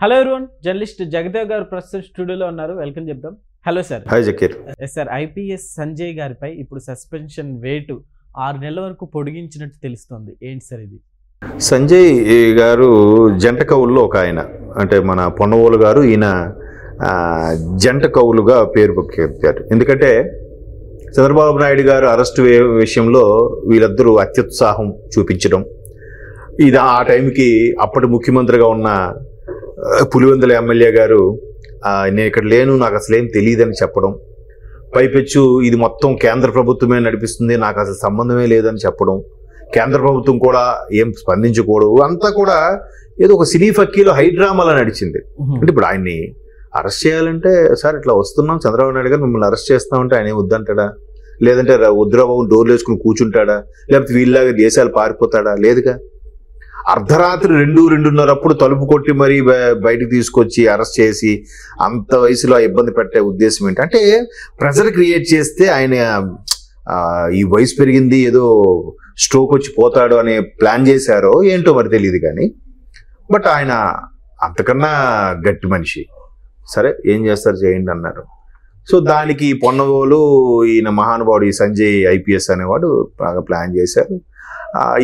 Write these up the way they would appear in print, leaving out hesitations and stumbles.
Hello everyone, journalist Jagdev గారు ప్రస్తుతం స్టూడియోలో ఉన్నారు. వెల్కమ్ చెప్దాం. Hello sir. Hi Zakir. Sir, IPS Sanjay గారిపై ఇప్పుడు సస్పెన్షన్ వేటు 6 నెలల వరకు పొడిగించినట్టు తెలుస్తోంది. ఏంటి సార్ ఇది? సంజయ్ గారు జంట కవుల్లో ఒక ఆయన, అంటే మన పొన్నవోలు గారు, ఈయన జంట కవులుగా పేరు పొక్కారు. ఎందుకంటే చంద్రబాబు నాయుడు గారు అరెస్టు విషయంలో వీళ్ళిద్దరూ అత్యుత్సాహం చూపించడం, ఇది ఆ టైంకి అప్పటి ముఖ్యమంత్రిగా ఉన్న పులివెందుల ఎమ్మెల్యే గారు నేను ఇక్కడ లేను, నాకు అసలు ఏం తెలియదని చెప్పడం, పైపెచ్చు ఇది మొత్తం కేంద్ర ప్రభుత్వమే నడిపిస్తుంది, నాకు అసలు సంబంధమే లేదని చెప్పడం, కేంద్ర ప్రభుత్వం కూడా ఏం స్పందించకూడదు, అంతా కూడా ఏదో ఒక సినీ ఫక్కీలో హైడ్రామాలా నడిచింది. అంటే ఇప్పుడు ఆయన్ని అరెస్ట్ చేయాలంటే, సార్ ఇట్లా వస్తున్నాం, చంద్రబాబు నాయుడు గారు మిమ్మల్ని అరెస్ట్ చేస్తామంటే ఆయన వద్దంటాడా? లేదంటే వద్దురాబాబు డోర్లు వేసుకుని కూర్చుంటాడా? లేకపోతే వీళ్ళలాగా దేశాలు పారిపోతాడా? లేదుగా. అర్ధరాత్రి 2-2:30 తలుపు కొట్టి మరీ బయటకు తీసుకొచ్చి అరెస్ట్ చేసి అంత వయసులో ఇబ్బంది పెట్టే ఉద్దేశం ఏంటి? అంటే ప్రెజర్ క్రియేట్ చేస్తే ఆయన ఈ వయసు పెరిగింది, ఏదో స్ట్రోక్ వచ్చి పోతాడు అనే ప్లాన్ చేశారో ఏంటో మరి తెలియదు. కానీ బట్ ఆయన అంతకన్నా గట్టి మనిషి. సరే ఏం చేస్తారు చేయండి అన్నారు. సో దానికి పొన్నవోలు ఈయన మహానుభావుడు ఈ సంజయ్ ఐపీఎస్ అనేవాడు బాగా ప్లాన్ చేశారు.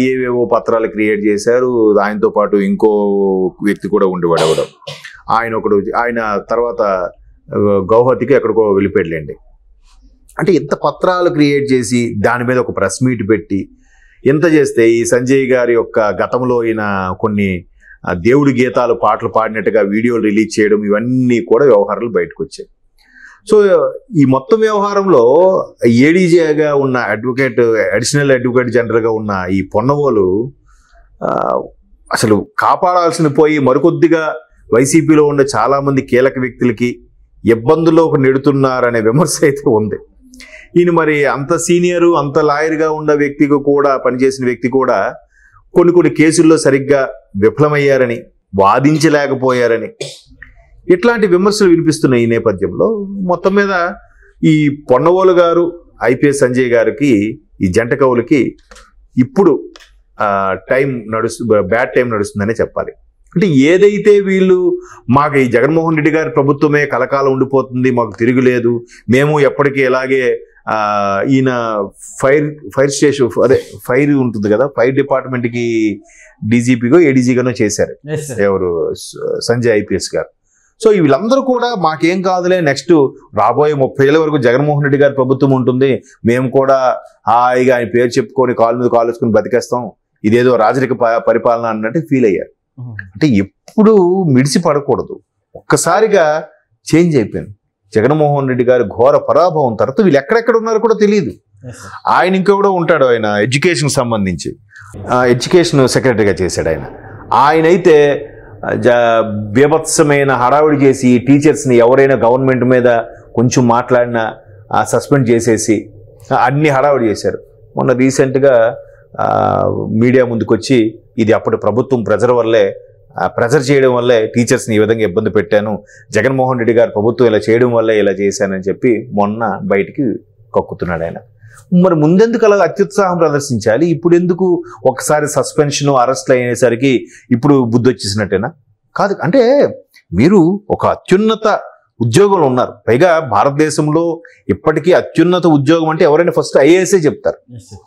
ఏవేవో పత్రాలు క్రియేట్ చేశారు. ఆయనతో పాటు ఇంకో వ్యక్తి కూడా ఉండేవాడు ఎవడో. ఆయన తర్వాత గౌహతికి ఎక్కడికో వెళ్ళిపోయాడులేండి. అంటే ఇంత పత్రాలు క్రియేట్ చేసి దాని మీద ఒక ప్రెస్ మీట్ పెట్టి ఇంత చేస్తే ఈ సంజయ్ గారి యొక్క గతంలో ఈయన కొన్ని దేవుడి గీతాలు పాటలు పాడినట్టుగా వీడియోలు రిలీజ్ చేయడం, ఇవన్నీ కూడా వ్యవహారాలు బయటకు వచ్చాయి. సో ఈ మొత్తం వ్యవహారంలో ఏడీజీగా ఉన్న అడిషనల్ అడ్వకేట్ జనరల్గా ఉన్న ఈ పొన్నవోలు అసలు కాపాడాల్సిన పోయి మరికొద్దిగా వైసీపీలో ఉండే చాలామంది కీలక వ్యక్తులకి ఇబ్బందుల్లోకి నెడుతున్నారనే విమర్శ అయితే ఉంది. ఈయన మరి అంత సీనియరు, అంత లాయర్గా ఉన్న వ్యక్తికి కూడా, పనిచేసిన వ్యక్తి కూడా కొన్ని కేసుల్లో సరిగ్గా విఫలమయ్యారని, వాదించలేకపోయారని ఇట్లాంటి విమర్శలు వినిపిస్తున్నాయి. ఈ నేపథ్యంలో మొత్తం మీద ఈ పొన్నవోలు గారు, ఐపీఎస్ సంజయ్ గారికి, ఈ జంట కవులకి ఇప్పుడు బ్యాడ్ టైం నడుస్తుందనే చెప్పాలి. అంటే ఏదైతే వీళ్ళు మాకు ఈ జగన్మోహన్ రెడ్డి గారి ప్రభుత్వమే కలకాలం ఉండిపోతుంది, మాకు తిరుగులేదు, మేము ఎప్పటికీ ఇలాగే ఈయన ఫైర్ స్టేషన్, అదే ఫైర్ ఉంటుంది కదా, ఫైర్ డిపార్ట్మెంట్కి డీజీపీగో ఏడీజీగానో చేశారు ఎవరు, సంజయ్ ఐపీఎస్ గారు. సో వీళ్ళందరూ కూడా మాకేం కాదులే, నెక్స్ట్ రాబోయే 30 ఏళ్ళ వరకు జగన్మోహన్ రెడ్డి గారి ప్రభుత్వం ఉంటుంది, మేము కూడా హాయిగా ఆయన పేరు చెప్పుకొని కాలు మీద కాలు వేసుకొని బతికేస్తాం, ఇదేదో రాజరిక పరిపాలన అన్నట్టు ఫీల్ అయ్యారు. అంటే ఎప్పుడు మిడిసి పడకూడదు. ఒక్కసారిగా చేంజ్ అయిపోయింది. జగన్మోహన్ రెడ్డి గారి ఘోర పరాభవం తర్వాత వీళ్ళు ఎక్కడెక్కడ ఉన్నారో కూడా తెలియదు. ఆయన ఇంకా కూడా ఉంటాడు, ఆయన ఎడ్యుకేషన్ సంబంధించి ఎడ్యుకేషన్ సెక్రటరీగా చేశాడు ఆయన అయితే బీభత్సమైన హడావిడి చేసి టీచర్స్ని ఎవరైనా గవర్నమెంట్ మీద కొంచెం మాట్లాడినా సస్పెండ్ చేసేసి అన్ని హడావిడి చేశారు. మొన్న రీసెంట్గా మీడియా ముందుకొచ్చి ఇది అప్పుడు ప్రభుత్వం ప్రెజర్ చేయడం వల్లే టీచర్స్ని ఈ విధంగా ఇబ్బంది పెట్టాను, జగన్మోహన్ రెడ్డి గారు ప్రభుత్వం ఇలా చేయడం వల్లే ఇలా చేశానని చెప్పి మొన్న బయటికి కక్కుతున్నాడు ఆయన. మరి ముందెందుకు అలా అత్యుత్సాహం ప్రదర్శించాలి? ఇప్పుడు ఎందుకు ఒకసారి సస్పెన్షన్, అరెస్ట్లు అయ్యేసరికి ఇప్పుడు బుద్ధి వచ్చేసినట్టేనా? కాదు. అంటే మీరు ఒక అత్యున్నత ఉద్యోగంలో ఉన్నారు, పైగా భారతదేశంలో ఇప్పటికీ అత్యున్నత ఉద్యోగం అంటే ఎవరైనా ఫస్ట్ ఐఏఎస్ఏ చెప్తారు,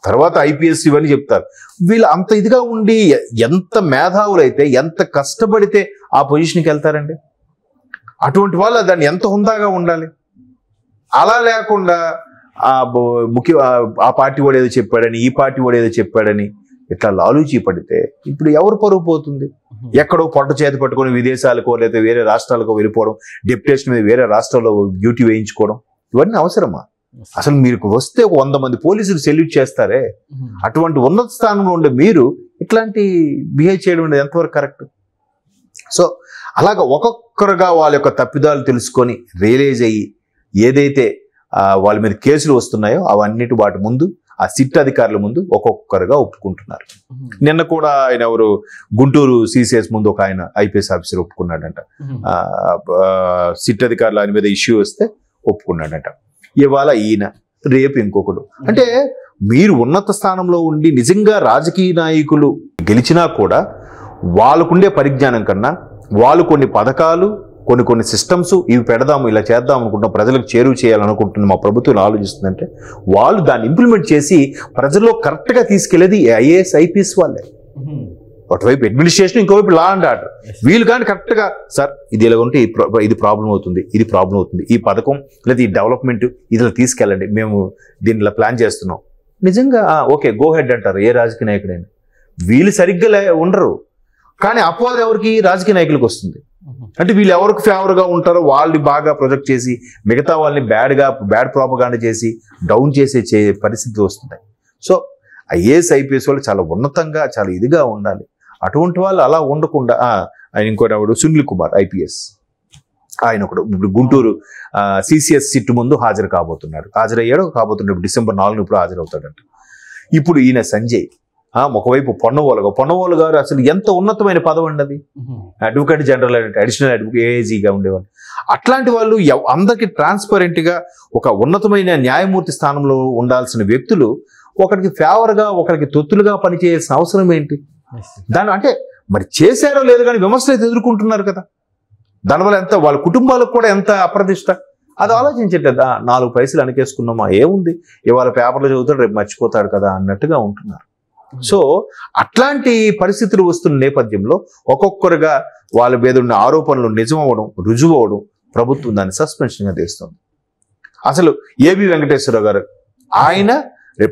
తర్వాత ఐపీఎస్ ఇవన్నీ చెప్తారు. వీళ్ళు అంత ఇదిగా ఉండి ఎంత మేధావులైతే, ఎంత కష్టపడితే ఆ పొజిషన్కి వెళ్తారండి. అటువంటి వాళ్ళు దాన్ని ఎంత హుందాగా ఉండాలి. అలా లేకుండా ఆ పార్టీ వాడు ఏదో చెప్పాడని, ఈ పార్టీ వాడు ఏదో చెప్పాడని ఇట్లా లాలూచి పడితే ఇప్పుడు ఎవరు పరువు పోతుంది? ఎక్కడో పొట్ట చేతి పట్టుకొని విదేశాలకో లేదా వేరే రాష్ట్రాలకో వెళ్ళిపోవడం, డెప్యుటేషన్ మీద వేరే రాష్ట్రాల్లో డ్యూటీ వేయించుకోవడం, ఇవన్నీ అవసరమా? అసలు మీరు వస్తే 100 మంది పోలీసులు సెల్యూట్ చేస్తారే, అటువంటి ఉన్నత స్థానంలో ఉండే మీరు ఇట్లాంటి బిహేవ్ చేయడం అనేది ఎంతవరకు కరెక్ట్? సో అలాగా ఒక్కొక్కరుగా వాళ్ళ యొక్క తప్పిదాలు తెలుసుకొని రియలైజ్ అయ్యి ఏదైతే వాళ్ళ మీద కేసులు వస్తున్నాయో అవన్నిటి వాటి ముందు, ఆ సిట్ అధికారుల ముందు ఒక్కొక్కరుగా ఒప్పుకుంటున్నారు. నిన్న కూడా ఆయన ఎవరు గుంటూరు సిసిఎస్ ముందు ఒక ఆయన ఐపీఎస్ ఆఫీసర్ ఒప్పుకున్నాడంట. సిట్ అధికారులు ఆయన మీద ఇష్యూ వస్తే ఒప్పుకున్నాడంట. ఇవాళ ఈయన, రేపు ఇంకొకడు. అంటే మీరు ఉన్నత స్థానంలో ఉండి నిజంగా రాజకీయ నాయకులు గెలిచినా కూడా వాళ్ళకుండే పరిజ్ఞానం కన్నా వాళ్ళు కొన్ని పథకాలు కొన్ని సిస్టమ్స్ ఇవి పెడదాము, ఇలా చేద్దాం అనుకుంటున్నాం, ప్రజలకు చేరువ చేయాలనుకుంటున్న మా ప్రభుత్వం ఆలోచిస్తుందంటే వాళ్ళు దాన్ని ఇంప్లిమెంట్ చేసి ప్రజల్లో కరెక్ట్గా తీసుకెళ్లేది ఐఏఎస్ ఐపీఎస్ వాళ్ళే. ఒకవైపు అడ్మినిస్ట్రేషన్, ఇంకోవైపు లా అండ్ ఆర్డర్. వీళ్ళు కానీ కరెక్ట్గా సార్ ఇది ఇలా ఉంటే ఇది ప్రాబ్లం అవుతుంది, ఇది ప్రాబ్లం అవుతుంది, ఈ పథకం లేదా ఈ డెవలప్మెంట్ ఇదిలా తీసుకెళ్ళండి, మేము దీనిలో ప్లాన్ చేస్తున్నాం, నిజంగా ఓకే గో హెడ్ అంటారు ఏ రాజకీయ నాయకుడైనా. వీళ్ళు సరిగ్గా ఉండరు, కానీ అపవాదం ఎవరికి? రాజకీయ నాయకులకు వస్తుంది. అంటే వీళ్ళు ఎవరికి ఫేవర్గా ఉంటారో వాళ్ళని బాగా ప్రొజెక్ట్ చేసి మిగతా వాళ్ళని బ్యాడ్ ప్రాపగాండా చేసి డౌన్ చేసే పరిస్థితి వస్తున్నాయి. సో ఐఏఎస్ ఐపీఎస్ వాళ్ళు చాలా ఉన్నతంగా చాలా ఇదిగా ఉండాలి. అటువంటి వాళ్ళు అలా ఉండకుండా ఆయన ఇంకోటి సునీల్ కుమార్ ఐపీఎస్, ఆయన ఒకడు ఇప్పుడు గుంటూరు సిసిఎస్ సిట్ ముందు హాజరయ్యాడు కాబోతున్నాడు. డిసెంబర్ 4 ఇప్పుడు హాజరవుతాడంట. ఇప్పుడు ఈయన సంజయ్ ఒకవైపు పొన్నవోలు గారు అసలు ఎంత ఉన్నతమైన పదవి అండి అది, అడ్వకేట్ జనరల్ అడిషనల్ అడ్వకేట్ ఏఏజీగా ఉండేవాళ్ళు. అట్లాంటి వాళ్ళు అందరికీ ట్రాన్స్పరెంట్గా ఒక ఉన్నతమైన న్యాయమూర్తి స్థానంలో ఉండాల్సిన వ్యక్తులు ఒకరికి ఫేవర్గా ఒకరికి తొత్తులుగా పనిచేయాల్సిన అవసరం ఏంటి? దాని అంటే మరి చేశారో లేదు కానీ విమర్శలు అయితే ఎదుర్కొంటున్నారు కదా. దానివల్ల ఎంత వాళ్ళ కుటుంబాలకు కూడా ఎంత అప్రతిష్ట, అది ఆలోచించట్లేదు. 4 పైసలు అనకేసుకున్నామా, ఏముంది ఇవాళ పేపర్లో చదువుతాడు రేపు మర్చిపోతాడు కదా అన్నట్టుగా ఉంటున్నారు. సో అట్లాంటి పరిస్థితులు వస్తున్న నేపథ్యంలో ఒక్కొక్కరుగా వాళ్ళ మీద ఉన్న ఆరోపణలు నిజం అవ్వడం, రుజువు అవ్వడం, ప్రభుత్వం దాన్ని సస్పెన్షన్గా తీస్తుంది. అసలు ఏబి వెంకటేశ్వరరావు గారు ఆయన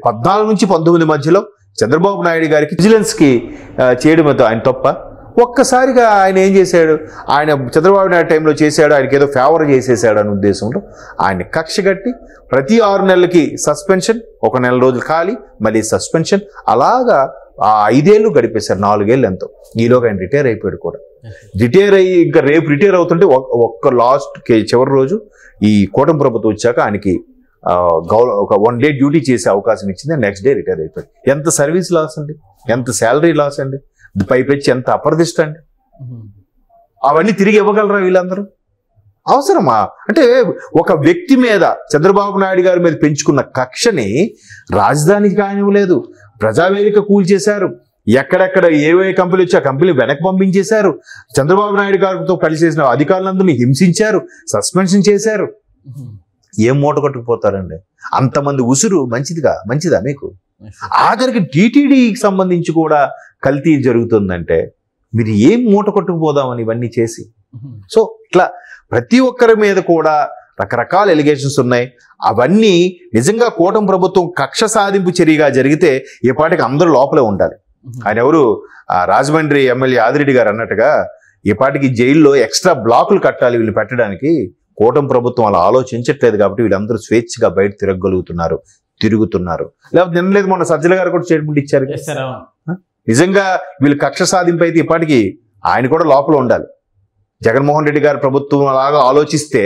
14 నుంచి 19 మధ్యలో చంద్రబాబు నాయుడు గారికి విజిలెన్స్కి చేయడం ఆయన తప్ప. ఒక్కసారిగా ఆయన ఏం చేశాడు, ఆయన చంద్రబాబు నాయుడు టైంలో చేశాడు, ఆయనకి ఏదో ఫేవర్ చేసేసాడు అనే ఉద్దేశంలో ఆయన కక్ష కట్టి ప్రతి 6 నెలలకి సస్పెన్షన్, 1 నెల రోజులు ఖాళీ, మళ్ళీ సస్పెన్షన్, అలాగా 5 ఏళ్ళు గడిపేశారు, 4 ఏళ్ళు ఎంతో. ఈలోగా ఆయన రిటైర్ అయిపోయాడు కూడా. రిటైర్ అయ్యి ఇంకా రేపు రిటైర్ అవుతుంటే ఒక్క లాస్ట్ చివరి రోజు ఈ కూటమి ప్రభుత్వం వచ్చాక ఆయనకి ఒక 1 డే డ్యూటీ చేసే అవకాశం ఇచ్చింది. నెక్స్ట్ డే రిటైర్ అయిపోయాడు. ఎంత సర్వీస్ లాస్ అండి, ఎంత శాలరీ లాస్ అండి, పైపెచ్చి ఎంత అప్రదిష్ట అండి. అవన్నీ తిరిగి ఇవ్వగలరా వీళ్ళందరూ? అవసరమా? అంటే ఒక వ్యక్తి మీద చంద్రబాబు నాయుడు గారి మీద పెంచుకున్న కక్షని రాజధానికి కానివ్వలేదు, ప్రజావేదిక కూల్చేశారు, ఎక్కడెక్కడ ఏవే కంపెనీలు వచ్చి ఆ కంపెనీ వెనక్కి పంపించేశారు, చంద్రబాబు నాయుడు గారితో కలిసి చేసిన అధికారులందరినీ హింసించారు, సస్పెన్షన్ చేశారు. ఏం మూట కట్టుకుపోతారండి? అంతమంది ఉసురు మంచిదా మీకు? ఆఖరికి టీటీడీకి సంబంధించి కూడా కల్తీ జరుగుతుందంటే మీరు ఏం మూట కొట్టుకుపోదామని ఇవన్నీ చేసి. సో ఇట్లా ప్రతి ఒక్కరి మీద కూడా రకరకాల ఎలిగేషన్స్ ఉన్నాయి. అవన్నీ నిజంగా కూటమి ప్రభుత్వం కక్ష సాధింపు చర్యగా జరిగితే ఈ పాటికి అందరూ లోపలే ఉండాలి. ఆయన ఎవరు రాజమండ్రి ఎమ్మెల్యే ఆదిరెడ్డి గారు అన్నట్టుగా ఈ పాటికి జైల్లో ఎక్స్ట్రా బ్లాకులు కట్టాలి వీళ్ళు పెట్టడానికి. కూటమి ప్రభుత్వం అలా ఆలోచించట్లేదు కాబట్టి వీళ్ళందరూ స్వేచ్ఛగా బయట తిరుగుతున్నారు. లేకపోతే నిన్నలేదు మొన్న సజ్జల గారు కూడా స్టేట్మెంట్ ఇచ్చారు. నిజంగా వీళ్ళు కక్ష సాధింపు అయితే ఇప్పటికీ ఆయన కూడా లోపల ఉండాలి. జగన్మోహన్ రెడ్డి గారి ప్రభుత్వం అలాగా ఆలోచిస్తే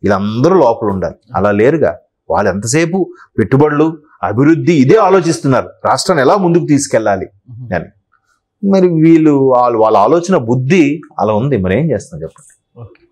వీళ్ళందరూ లోపల ఉండాలి. అలా లేరుగా. వాళ్ళు ఎంతసేపు పెట్టుబడులు, అభివృద్ధి ఇదే ఆలోచిస్తున్నారు, రాష్ట్రాన్ని ఎలా ముందుకు తీసుకెళ్ళాలి అని. మరి వీళ్ళు వాళ్ళ ఆలోచన బుద్ధి అలా ఉంది. మరి ఏం చేస్తాం చెప్పండి. ఓకే.